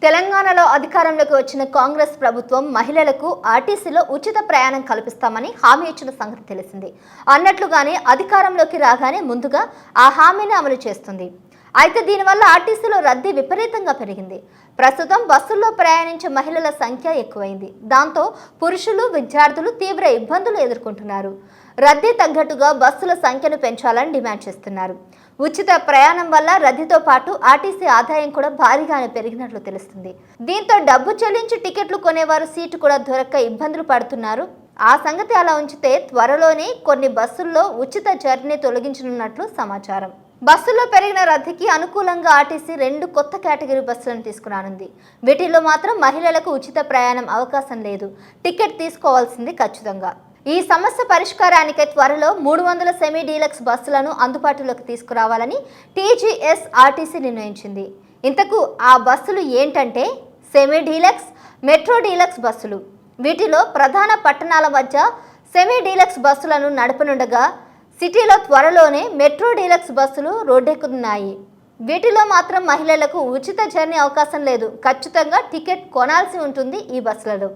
తెలంగాణలో అధికారంలోకి వచ్చిన కాంగ్రెస్ ప్రభుత్వం మహిళలకు ఆర్టీసీలో ఉచిత ప్రయాణం కల్పిస్తామని హామీ ఇచ్చిన సంగతి తెలిసింది. అన్నట్లుగానే అధికారంలోకి రాగానే ముందుగా ఆ హామీని అమలు చేస్తుంది. అయితే దీనివల్ల ఆర్టీసీలో రద్దీ విపరీతంగా పెరిగింది. ప్రస్తుతం బస్సుల్లో ప్రయాణించే మహిళల సంఖ్య ఎక్కువైంది. దాంతో పురుషులు, విద్యార్థులు తీవ్ర ఇబ్బందులు ఎదుర్కొంటున్నారు. రద్దీ తగ్గట్టుగా బస్సుల సంఖ్యను పెంచాలని డిమాండ్ చేస్తున్నారు. ఉచిత ప్రయాణం వల్ల రద్దీతో పాటు ఆర్టీసీ ఆదాయం కూడా భారీగానే పెరిగినట్లు తెలుస్తుంది. దీంతో డబ్బు చెల్లించి టికెట్లు కొనేవారు సీటు కూడా దొరక్క ఇబ్బందులు పడుతున్నారు. ఆ సంగతి అలా ఉంచితే త్వరలోనే కొన్ని బస్సుల్లో ఉచిత జర్నీ తొలగించనున్నట్లు సమాచారం. బస్సుల్లో పెరిగిన రద్దీకి అనుకూలంగా ఆర్టీసీ 2 కొత్త కేటగిరీ బస్సులను తీసుకురానుంది. వీటిలో మాత్రం మహిళలకు ఉచిత ప్రయాణం అవకాశం లేదు. టికెట్ తీసుకోవాల్సింది ఖచ్చితంగా. ఈ సమస్య పరిష్కారానికై త్వరలో 300 సెమీ డీలక్స్ బస్సులను అందుబాటులోకి తీసుకురావాలని టీజీఎస్ ఆర్టీసీ నిర్ణయించింది. ఇంతకు ఆ బస్సులు ఏంటంటే సెమీ డీలక్స్, మెట్రో డీలక్స్ బస్సులు. వీటిలో ప్రధాన పట్టణాల మధ్య సెమీ డీలక్స్ బస్సులను నడపనుండగా సిటీలో త్వరలోనే మెట్రో డీలక్స్ బస్సులు రోడ్డెక్కుతున్నాయి. వీటిలో మాత్రం మహిళలకు ఉచిత జర్నీ అవకాశం లేదు. ఖచ్చితంగా టికెట్ కొనాల్సి ఉంటుంది. ఈ బస్సులలో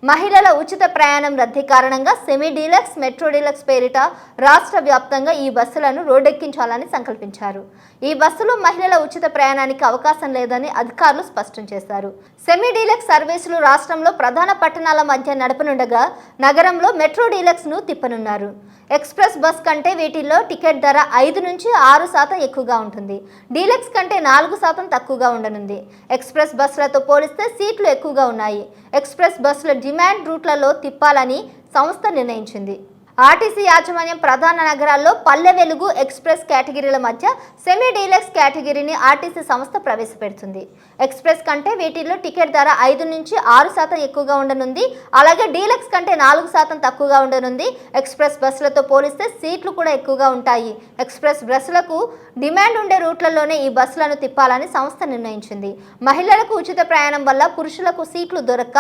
మహిళల ఉచిత ప్రయాణం రద్దీ కారణంగా సెమీ డీలక్స్, మెట్రో డీలక్స్ పేరిట రాష్ట్ర వ్యాప్తంగా ఈ బస్సులను రోడ్డెక్కించాలని సంకల్పించారు. ఈ బస్సులు మహిళల ఉచిత ప్రయాణానికి అవకాశం లేదని అధికారులు స్పష్టం చేశారు. సెమీ డీలక్స్ సర్వీసులు రాష్ట్రంలో ప్రధాన పట్టణాల మధ్య నడపనుండగా నగరంలో మెట్రో డీలక్స్ ను తిప్పనున్నారు. ఎక్స్ప్రెస్ బస్ కంటే వీటిల్లో టికెట్ ధర 5 నుంచి 6% ఎక్కువగా ఉంటుంది. డీలక్స్ కంటే 4% తక్కువగా ఉండనుంది. ఎక్స్ప్రెస్ బస్సులతో పోలిస్తే సీట్లు ఎక్కువగా ఉన్నాయి. ఎక్స్ప్రెస్ బస్సుల డిమాండ్ రూట్లలో తిప్పాలని సంస్థ నిర్ణయించింది. ఆర్టీసీ యాజమాన్యం ప్రధాన నగరాల్లో పల్లె వెలుగు, ఎక్స్ప్రెస్ కేటగిరీల మధ్య సెమీ డీలక్స్ కేటగిరీని ఆర్టీసీ సంస్థ ప్రవేశపెడుతుంది. ఎక్స్ప్రెస్ కంటే వీటిల్లో టికెట్ ధర 5 నుంచి 6% ఎక్కువగా ఉండనుంది. అలాగే డీలక్స్ కంటే 4% తక్కువగా ఉండనుంది. ఎక్స్ప్రెస్ బస్సులతో పోలిస్తే సీట్లు కూడా ఎక్కువగా ఉంటాయి. ఎక్స్ప్రెస్ బస్సులకు డిమాండ్ ఉండే రూట్లలోనే ఈ బస్సులను తిప్పాలని సంస్థ నిర్ణయించింది. మహిళలకు ఉచిత ప్రయాణం వల్ల పురుషులకు సీట్లు దొరక్క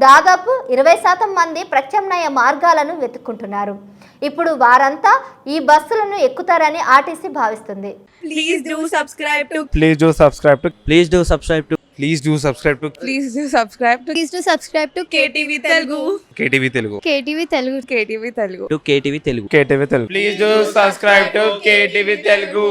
దాదాపు 20% మంది ప్రత్యామ్నాయ మార్గాలను వెతుక్కుంటున్నారు. ఇప్పుడు వారంతా ఈ బస్సులను ఎక్కుతారని ఆర్టీసీ భావిస్తుంది. Please do subscribe to Please do subscribe to Please do subscribe to Please do subscribe to Please do subscribe to Please do subscribe to KTV Telugu. KTV Telugu. KTV Telugu. KTV Telugu. KTV Telugu. KTV Telugu. Please do subscribe to KTV Telugu.